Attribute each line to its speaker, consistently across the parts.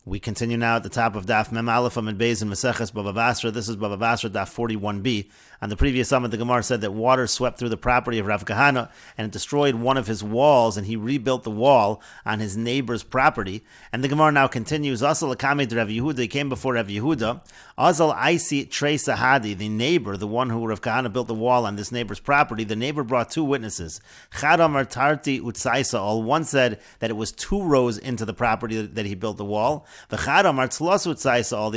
Speaker 1: We continue now at the top of Daf Mem Aleph Amid Beis in Meseches Bava Basra. This is Bava Basra Daf 41b. On the previous summit, the Gemara said that water swept through the property of Rav Kahana and it destroyed one of his walls, and he rebuilt the wall on his neighbor's property. And the Gemara now continues. Asal Akamed Rav Yehuda, he came before Rav Yehuda. Azal Aisi Trei Sahadi, the neighbor, the one who Rav Kahana built the wall on this neighbor's property. The neighbor brought two witnesses. Chad Amar Tarti Utsaisa. All one said that it was 2 rows into the property that he built the wall. The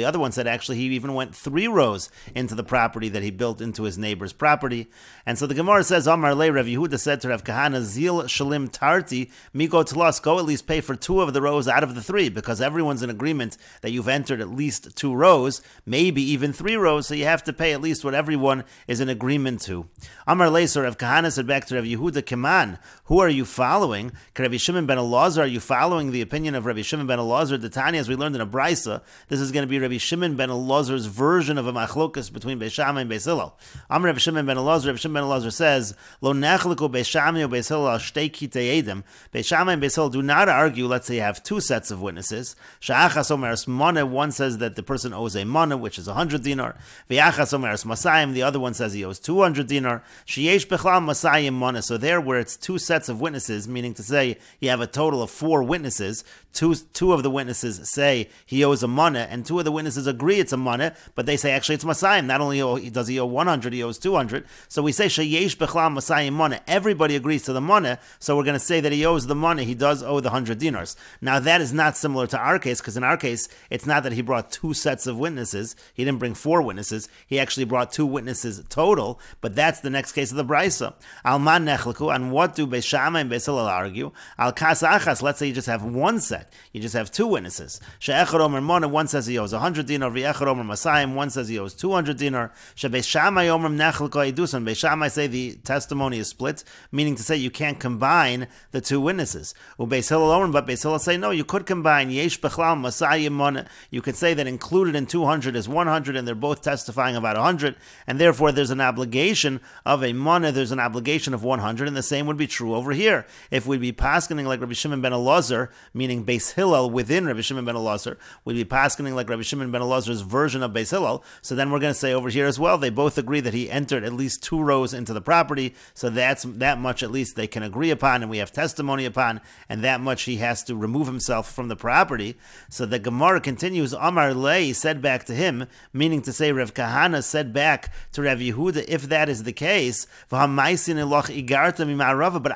Speaker 1: other one said actually he even went 3 rows into the property that he built into his neighbor's property. And so the Gemara says, Amar Le, Rav Yehuda said to Rav Kahana, Zil Shalim Tarti, Miko Tlos, go at least pay for 2 of the rows out of the 3, because everyone's in agreement that you've entered at least 2 rows, maybe even 3 rows, so you have to pay at least what everyone is in agreement to. Amar Le, so Rav Kahana said back to Rav Yehuda, Keman, who are you following? Rabbi Shimon ben Elazar, are you following the opinion of Rabbi Shimon ben Elazar? The Tanya, as we learned in a Brisa, this is going to be Rabbi Shimon ben Elazar's version of a machlokas between Beis Shammai and Beis Hillel. Amar Rabbi Shimon ben Elazar, Rabbi Shimon ben Elazar says, Lo nechliku Beis Shammai or Beis Hillel al shtei kitei edim. Beis Shammai and Beis Hillel do not argue, let's say you have 2 sets of witnesses. Sha'achas omeres mana, one says that the person owes a mana, which is 100 dinar. V'yachas omeres masayim, the other one says he owes 200 dinar. Sheyesh bechlal masayim mana. So there where it's 2 sets of witnesses, meaning to say you have a total of 4 witnesses, two of the witnesses say he owes a mana, and 2 of the witnesses agree it's a mana, but they say actually it's masayim. Not only does he owe 100, he owes 200. So we say sheyesh bechlal masayim mana. Everybody agrees to the mana, so we're going to say that he owes the mana. He does owe the 100 dinars. Now that is not similar to our case, because in our case it's not that he brought 2 sets of witnesses. He didn't bring 4 witnesses. He actually brought 2 witnesses total. But that's the next case of the brisa. Alman nechleku. And what do Beis Shammai and Beis Hillel argue? Al kas achas. Let's say you just have 1 set. You just have 2 witnesses. She'echad omer mana, one says he owes 100 dinar. V'echad omer masayim, one says he owes 200 dinar. She'Beis Shammai omer nechleku edusan. Beis Shammai say the testimony is split, meaning to say you can't combine the 2 witnesses. U'Beis Hillel omer, but Beis Hillel say no, you could combine. Yesh bechlal masayim mana. You could say that included in 200 is 100, and they're both testifying about 100, and therefore there's an obligation of a mana. There's an obligation of 100, and the same would be true over here. If we'd be paskening like Rabbi Shimon ben Elazar, meaning Beis Hillel within Rabbi Shimon ben Elazar, we'd be paskening like Rabbi Shimon ben Elazar's version of Beis Hillel. So then we're going to say over here as well, they both agree that he entered at least 2 rows into the property, so that much at least they can agree upon, and we have testimony upon, and that much he has to remove himself from the property. So the Gemara continues, Amar Lei said back to him, meaning to say Rav Kahana said back to Rav Yehuda, if that is the case, but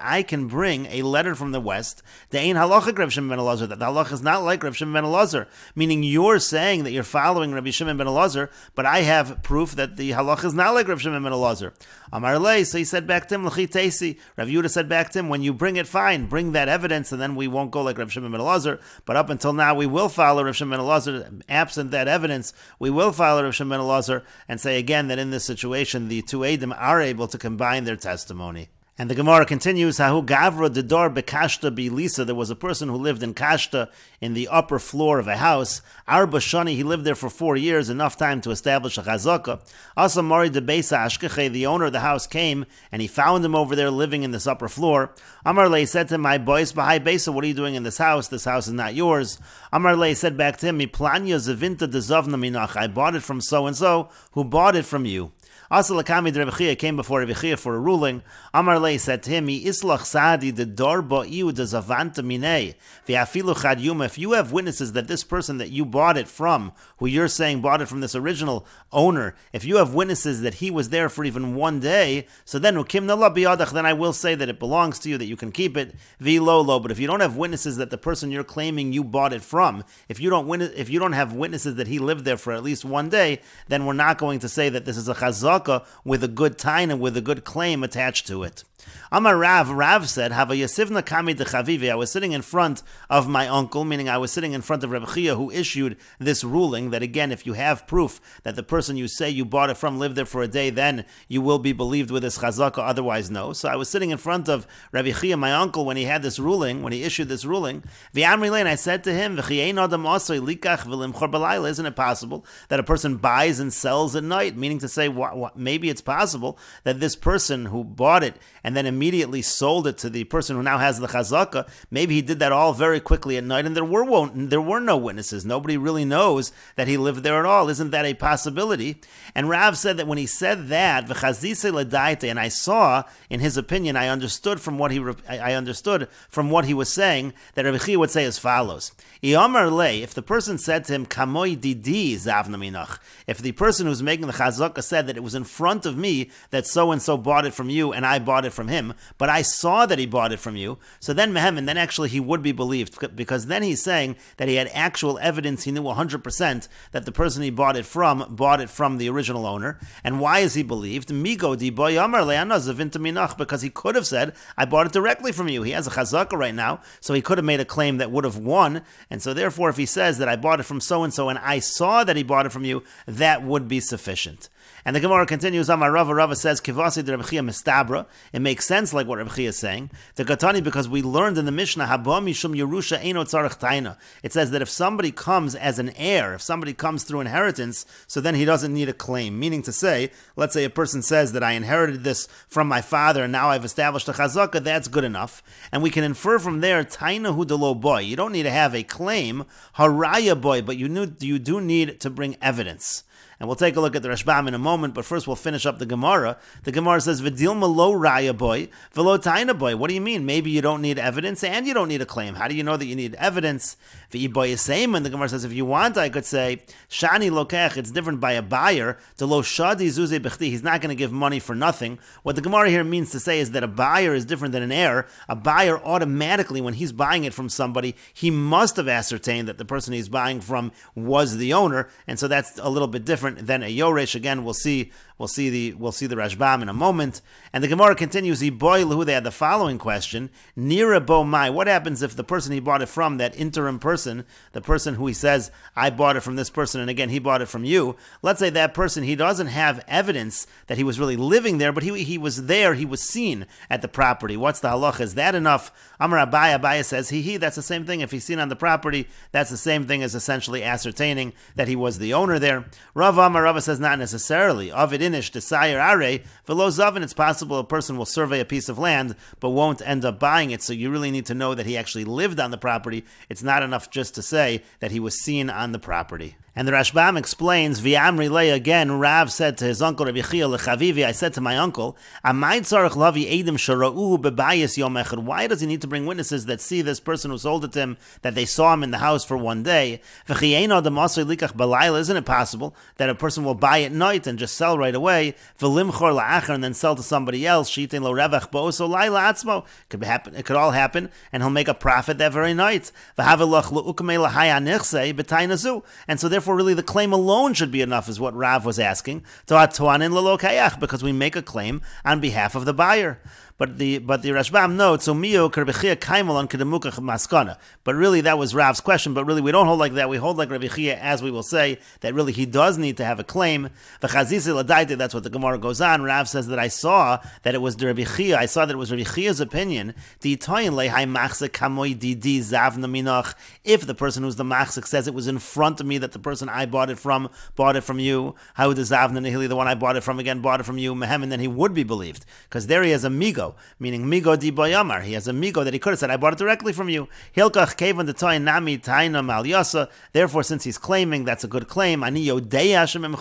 Speaker 1: I can bring a letter from the west, that the halacha is not like Rav Shimon ben Elazar, meaning you're saying that you're following Rabbi Shimon ben Elazar, but I have proof that the halacha is not like Rav Shimon ben Elazar. Amar Lei, so he said back to him, L'chi teisi. Rav Yehuda said back to him, when you bring it, fine, bring that evidence, and then we won't go like Rav Shimon ben Elazar, but up until now we will follow Rav Shimon ben Elazar. Absent that evidence, we will follow Rav Shimon ben Elazar, and say again that in this situation the 2 Eidim are able to combine their testimony. And the Gemara continues, Hahu Gavra Dedor Bekashta Bilisa. There was a person who lived in Kashta in the upper floor of a house. Arba Shani, he lived there for 4 years, enough time to establish a chazaka. Asa Mari de Beisa Ashkeche, the owner of the house came and he found him over there living in this upper floor. Amar Lei said to him, my boys Bahai Beisa, what are you doing in this house? This house is not yours. Amar Lei said back to him, Mi Planya Zavinta de Zavna Minach. I bought it from so and so, who bought it from you. Asal Akami de Rebbe Chia came before Rebbe Chia for a ruling. Amar Lei said to him, Islach Sadi de Dorba Iu de Zavanta Minei. V'afilu Chad Yuma. If you have witnesses that this person that you bought it from, who you're saying bought it from this original owner, if you have witnesses that he was there for even 1 day, so then Ukim Nala Biyadach, then I will say that it belongs to you, that you can keep it. V'lolo. But if you don't have witnesses that the person you're claiming you bought it from, if you don't have witnesses that he lived there for at least 1 day, then we're not going to say that this is a chazak with a good taina, with a good claim attached to it. Amar Rav said, Hava Yasivna Kami de Chavivi. I was sitting in front of my uncle, meaning I was sitting in front of Rebbe Chia, who issued this ruling that again, if you have proof that the person you say you bought it from lived there for a day, then you will be believed with this chazaka, otherwise no. So I was sitting in front of Rebbe Chia, my uncle, when he had this ruling, when he issued this ruling. V'amri lein, I said to him, isn't it possible that a person buys and sells at night? Meaning to say, maybe it's possible that this person who bought it and then immediately sold it to the person who now has the chazaka, maybe he did that all very quickly at night, and there were no witnesses. Nobody really knows that he lived there at all. Isn't that a possibility? And Rav said that when he said that, v'chazise l'daite, and I saw, in his opinion, I understood from what he was saying, that Rabbi Chia would say as follows: if the person said to him, Kamoi didi zavna minach, if the person who's making the chazaka said that it was in front of me that so-and-so bought it from you and I bought it from him, but I saw that he bought it from you, so then mehem, and then actually he would be believed, because then he's saying that he had actual evidence, he knew 100% that the person he bought it from the original owner. And why is he believed? Migo di boy amar le'ana zavinta minach, because he could have said, I bought it directly from you. He has a chazaka right now, so he could have made a claim that would have won, and so therefore if he says that I bought it from so-and-so and I saw that he bought it from you, that would be sufficient. And the Gemara continues, Amar Rava, Rava says, Kivasi de Rabbi Chia mistabra. It makes sense like what Rabbi Chia is saying. The Katani, because we learned in the Mishnah, Haba mishum Yerusha eino tzarech taina. It says that if somebody comes as an heir, if somebody comes through inheritance, so then he doesn't need a claim. Meaning to say, let's say a person says that I inherited this from my father and now I've established a chazaka, that's good enough. And we can infer from there, taina hu de lo boy. You don't need to have a claim, haraya boy, but you do need to bring evidence. And we'll take a look at the Rashbam in a moment, but first we'll finish up the Gemara. The Gemara says, V'dilma lo raya boy, v'lo taina boy. What do you mean? Maybe you don't need evidence and you don't need a claim. How do you know that you need evidence? V'i boy is same, and the Gemara says, if you want, I could say, Shani lokech, it's different by a buyer, to lo shadi zuze bechti, he's not going to give money for nothing. What the Gemara here means to say is that a buyer is different than an heir. A buyer automatically, when he's buying it from somebody, he must have ascertained that the person he's buying from was the owner, and so that's a little bit different than a Yoresh. Again, we'll see the Rashbam in a moment. And the Gemara continues, they had the following question, Nira bo mai, what happens if the person he bought it from, that interim person, the person who he says, I bought it from this person, and again, he bought it from you, let's say that person, he doesn't have evidence that he was really living there, but he was there, he was seen at the property. What's the halacha? Is that enough? Amar Abaya says, that's the same thing. If he's seen on the property, that's the same thing as essentially ascertaining that he was the owner there. Rava says, not necessarily. Avid inish desire are velo zavin. It's possible a person will survey a piece of land but won't end up buying it. So you really need to know that he actually lived on the property. It's not enough just to say that he was seen on the property. And the Rashbam explains, V'amri lei, again, Rav said to his uncle, Rabbi Chia lechavivi, I said to my uncle, Amay tzarech lavi edim shara'uhu bebayis yom echad. Why does he need to bring witnesses that see this person who sold it to him, that they saw him in the house for one day? V'chieino demasri likach balayla. Isn't it possible that a person will buy at night and just sell right away? V'limchor la'achar, and then sell to somebody else. Shitin lo revach bo'oso layla atzmo. It could all happen, and he'll make a profit that very night. V'havelach lu'ukmei lahaya nichse b'tainazu. And so therefore, really, the claim alone should be enough, is what Rav was asking. Because we make a claim on behalf of the buyer. But the Rashbam notes, so mio Rabbi kaimel on kedemukach maskana. But really, that was Rav's question. But really, we don't hold like that. We hold like Rabbi Chia, as we will say, that really he does need to have a claim. That's what the Gemara goes on. Rav says that I saw that it was Rabbi Chia. I saw that it was Rabbi Chia's opinion. If the person who's the machzik says it was in front of me, that the person I bought it from you, how the zavna nihili, the one I bought it from again, bought it from you, mehem, and then he would be believed, because there he has a migo, meaning migo di boyamar. He has a migo that he could have said, I bought it directly from you. Hilkach kevan detoy nami taina mal yasa. Therefore, since he's claiming, that's a good claim. Ani yodeya shemem.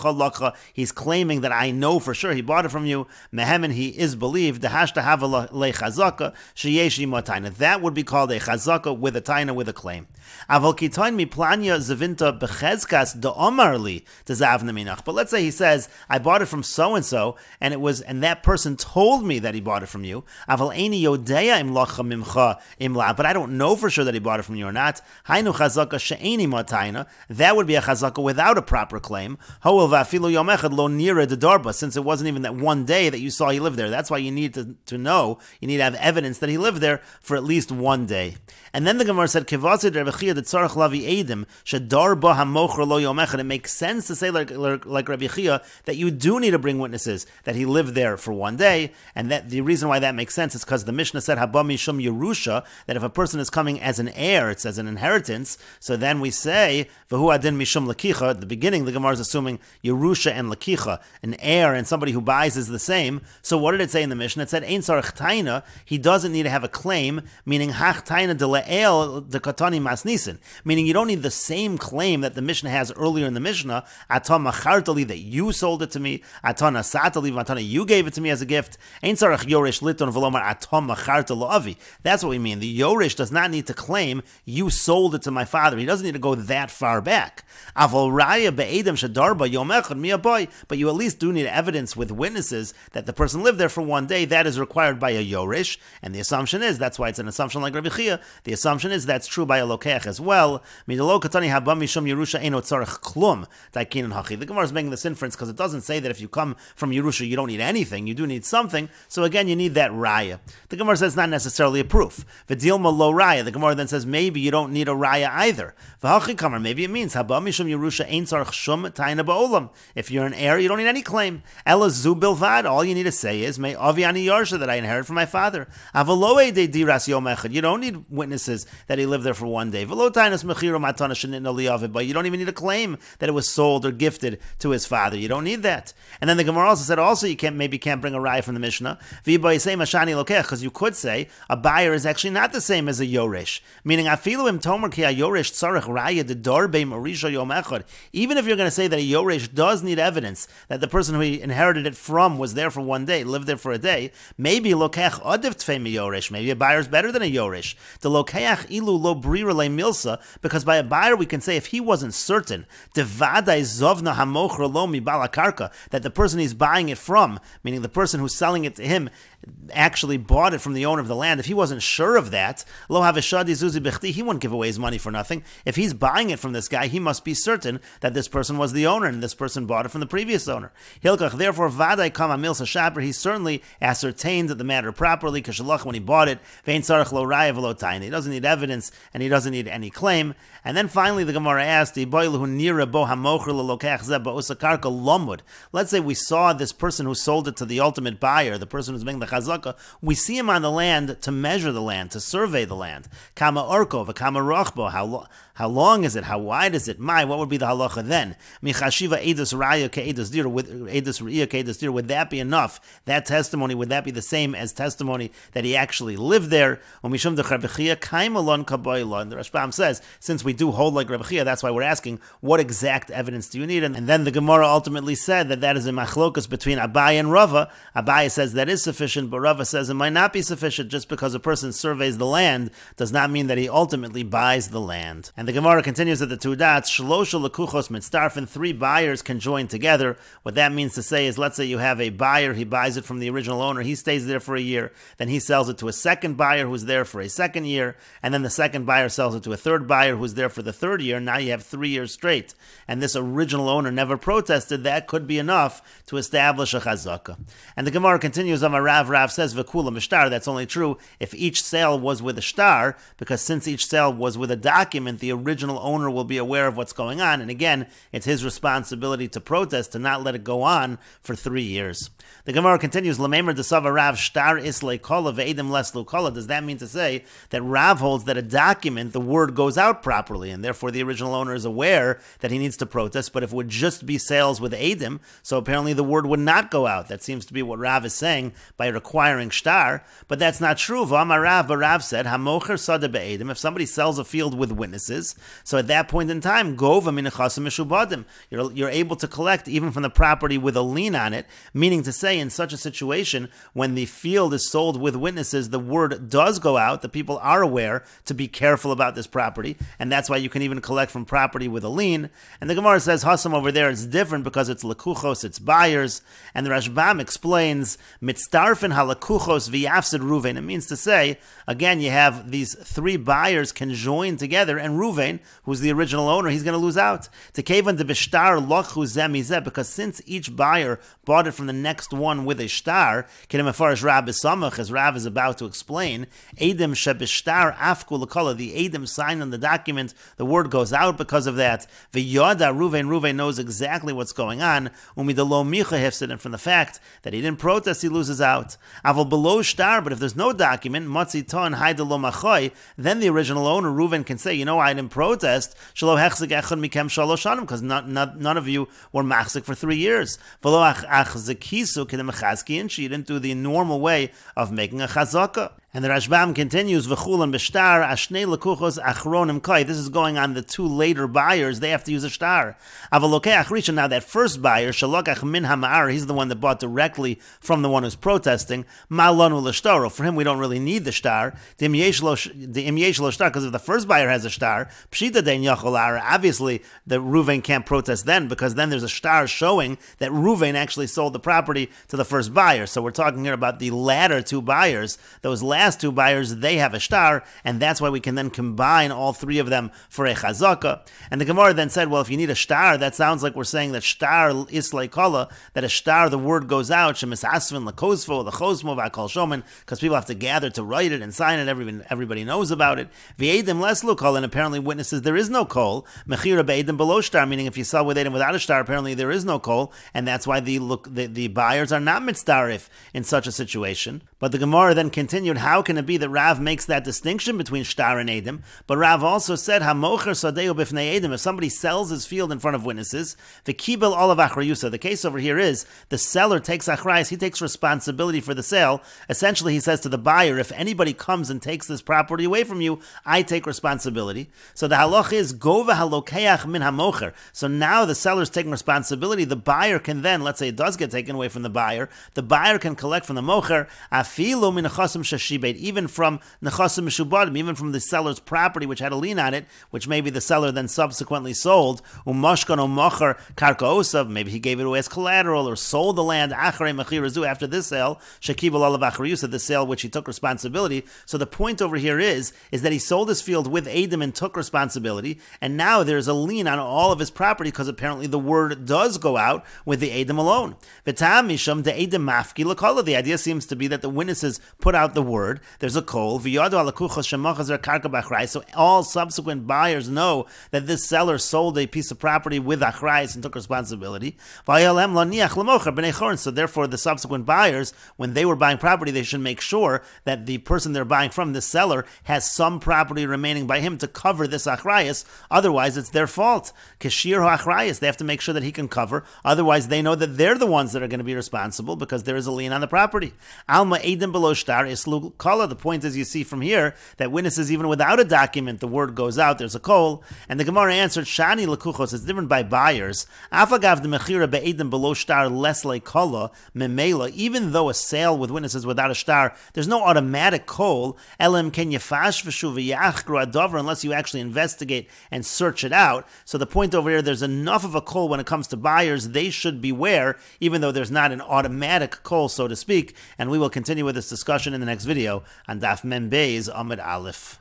Speaker 1: He's claiming that I know for sure he bought it from you. Mehem, and he is believed. Dehashta hava le chazaka sheyeshi motaina. That would be called a chazaka with a taina, with a claim. Aval kitoin mi planya zavinta bechezkas de omarli to zavna minach. But let's say he says, I bought it from so and so, and that person told me that he bought it from you. Aval eini yodeya imlacha mimcha imla. But I don't know for sure that he bought it from you or not. Hainu chazaka she'eni motaina. That would be a chazaka without a proper claim. Hoel va'afilu yom echad lo nira de darba. Since it wasn't even that one day that you saw he lived there. That's why you need to know. You need to have evidence that he lived there for at least one day. And then the Gemara said, Kivasi Rabbi Chia de tzarech lavi edim shadar ba hamocher lo yom echad. It makes sense to say like Rabbi Chia that you do need to bring witnesses that he lived there for one day, and that the reason why that makes sense is because the Mishnah said haba mishum yerusha, that if a person is coming as an heir, it's as an inheritance. So then we say v'hu adin mishum lakicha. At the beginning, the Gemara is assuming yerusha and lakicha, an heir and somebody who buys is the same. So what did it say in the Mishnah? It said ein sarach taina. He doesn't need to have a claim, meaning hach taina de le'el de katani masnisin, meaning you don't need the same claim that the Mishnah has earlier in the Mishnah, atam machartali, that you sold it to me, atana satali, matana, you gave it to me as a gift. Ein sarach yoresh liton v'lomar atam macharta lo'avi. That's what we mean. The yoresh does not need to claim you sold it to my father. He doesn't need to go that far back. Aval raya be'edem shadarba yom echad miyaboy. But you at least do need evidence with witnesses that the person lived there for one day. That is required by a yoresh, and the assumption is, that's why it's an assumption like Rabbi Chia, the assumption is that's true by a lokeach as well. Midalo katani haba mishum Yerusha eno tzarech klum taikin hachi. The Gemara is making this inference because it doesn't say that if you come from Yerusha you don't need anything. You do need something. So again, you need that raya. The Gemara says it's not necessarily a proof. V'dilma lo raya. The Gemara then says maybe you don't need a raya either. V'hachi kamar. Maybe it means haba mishum Yerusha ein tzarech shum taina ba'olam. If you're an heir, you don't need any claim. Ela zu bilvad. All you need to say is may avi ani yarsha, that I inherit from my father. Avaloe de diras yom echad. You don't need witnesses that he lived there for one day. V'lo tainas mechiro matana shenitna liyavid. But you don't even need a claim that it was sold or gifted to his father. You don't need that. And then the Gemara also said you can't bring a raya from the Mishnah. Because you could say a buyer is actually not the same as a yoresh. Meaning afilu im tomer ki a yoresh tzarech raya de darbe marisha yom echad. Even if you're going to say that a yoresh does need evidence that the person who he inherited it from was there for one day, lived there for a day, maybe lokech adiv tfei mi yoresh. Maybe a buyer is better than a yoresh. The lokeach ilu lo brira le milsa, because by a buyer we can say if he wasn't certain devadai zovna hamochra lo mi balakarka, that the person he's buying it from, meaning the person who's selling it to him, actually bought it from the owner of the land. If he wasn't sure of that, lo havishadi zuzi bechti, he wouldn't give away his money for nothing. If he's buying it from this guy, he must be certain that this person was the owner and this person bought it from the previous owner. Hilkach, therefore, vadai kama milsa shaper, he certainly ascertained the matter properly, kashalach, when he bought it, vein sarach lo raya v'lo taina. He doesn't need evidence and he doesn't need any claim. And then finally the Gemara asked, let's say we saw this person who sold it to the ultimate buyer, the person who's making the chazaka, we see him on the land to measure the land, to survey the land. Kama orko, kama rochbo, how long is it? How wide is it? What would be the halacha then? Michashiva edus raya ke edus dir, with edus raya ke edus dir, would that be enough? That testimony, would that be the same as testimony that he actually lived there? And the Rashbam says, since we do hold like Rabbi Chia, that's why we're asking, what exact evidence do you need? And then the Gemara ultimately said that is a machlokas between Abai and Rava. Abai says that is sufficient, but Rava says it might not be sufficient. Just because a person surveys the land does not mean that he ultimately buys the land. And the Gemara continues at the two dots, shlosha lekuchos mitzdarfen, 3 buyers can join together. What that means to say is, let's say you have a buyer, he buys it from the original owner, he stays there for a year, then he sells it to a second buyer who's there for a second year, and then the second buyer sells it to a third buyer who's there for the third year. Now you have 3 years straight. And this original owner never protested. That could be enough to establish a chazaka. And the Gemara continues, Rav says, V'kula mishtar, that's only true if each sale was with a shtar, because since each sale was with a document, the original owner will be aware of what's going on. And again, it's his responsibility to protest, to not let it go on for 3 years. The Gemara continues, Lamemer desava Rav shtar isle kola ve'edim leslu kola. Does that mean to say that Rav holds that a document, the word goes out properly, and therefore the original owner is aware that he needs to protest, but if it would just be sales with edim, so apparently the word would not go out. That seems to be what Rav is saying by requiring shtar, but that's not true. V'amar Rav, but Rav said, Hamocher sada be'edim, if somebody sells a field with witnesses, so at that point in time, gova min nechasim mishubadim, you're able to collect even from the property with a lien on it, meaning to say in such a situation, when the field is sold with witnesses, the word does go out, the people are aware to be careful about this property, and that's why you can even collect from property with a lien. And the Gemara says, Hasam over there is different because it's lekuchos, it's buyers, and the Rashbam explains, mitzdarfen Tzorfin halakuchos v'yafsid Ruvain. It means to say, again, you have these three buyers can join together, and Ruvain, who's the original owner, he's going to lose out. Tekevan de b'shtar lochu zemizeh, because since each buyer bought it from the next one with a shtar, kedem afarish Rav Samach, as Rav is about to explain, Edom shebishtar afku l'kola, the Edom sign on the document, the word goes out because of that. V'yoda Ruvain knows exactly what's going on, umidalo micha hefsid, and from the fact that he didn't protest, he loses out. Aval below shtar, but if there's no document, matzi ton haidalo machoy, then the original owner Ruvain can say, I didn't protest, shelo hechzik echad mikem shalosh shanim, because none of you were machzik for 3 years. V'lo achzekisu kedem chazkiin, she didn't do the normal way of making a chazaka. And the Rashbam continues, V'chulan b'shtar, ashnei lekuchos achronim kai. This is going on the two later buyers. They have to use a shtar. Avalokei achrisha, now that first buyer, shalokach min hama'ar, he's the one that bought directly from the one who's protesting. Ma'lonu l'shtaro. For him, we don't really need the shtar. The im yesh lo shtar, because if the first buyer has a shtar, pshita dein yachol ara. Obviously, the Ruvain can't protest then, because then there's a shtar showing that Ruvain actually sold the property to the first buyer. So we're talking here about the latter two buyers. Those last two buyers, they have a shtar, and that's why we can then combine all three of them for a chazaka. And the Gemara then said, well, if you need a shtar, that sounds like we're saying that shtar is like kala, that a shtar, the word goes out, shemisasvin lakosvo, lachosmo v'akol shomen, because people have to gather to write it and sign it, everybody knows about it. V'edim leslu kol, and apparently witnesses there is no kol. Mechira be'edim below shtar, meaning if you sell with edim without a shtar, apparently there is no kol, and that's why the buyers are not mitzdarif in such a situation. But the Gemara then continued, how can it be that Rav makes that distinction between shtar and edim? But Rav also said, hamocher sadeu b'fnei edim, if somebody sells his field in front of witnesses, the kibel olav achrayusa. The case over here is, the seller takes achrayus, he takes responsibility for the sale. Essentially, he says to the buyer, if anybody comes and takes this property away from you, I take responsibility. So the halach is, gova halokeach min hamocher. So now the seller's taking responsibility. The buyer can then, let's say it does get taken away from the buyer can collect from the mocher, afilu min nechasim shashibet, even from nechasim mishubadim, even from the seller's property which had a lien on it, which maybe the seller then subsequently sold, umashkan umacher karka osav, maybe he gave it away as collateral or sold the land achrei mechirazu, after this sale, shekibel olav achrayusa, the sale which he took responsibility. So the point over here is that he sold his field with edim and took responsibility, and now there's a lien on all of his property because apparently the word does go out with the edim alone. V'tam misham de edim mafki l'kola. The idea seems to be that the witnesses put out the word, there's a kol, so all subsequent buyers know that this seller sold a piece of property with achrayus and took responsibility. So therefore the subsequent buyers, when they were buying property, they should make sure that the person they're buying from, the seller, has some property remaining by him to cover this achrayus. Otherwise it's their fault. Kashir achrayus, they have to make sure that he can cover. Otherwise they know that they're the ones that are going to be responsible because there is a lien on the property. Alma edim below shtar islu kala. The point is, you see from here that witnesses, even without a document, the word goes out, there's a kol. And the Gemara answered, shani lekuchos, it's different by buyers. Afagav de mechira be'edim below shtar less like kala memela, even though a sale with witnesses without a shtar, there's no automatic kol. Elim ken yefash v'shu v'yachgru adover, unless you actually investigate and search it out. So the point over here, there's enough of a kol when it comes to buyers. They should beware, even though there's not an automatic kol, so to speak. And we will continue with this discussion in the next video on Daf Membe's Amud Aleph.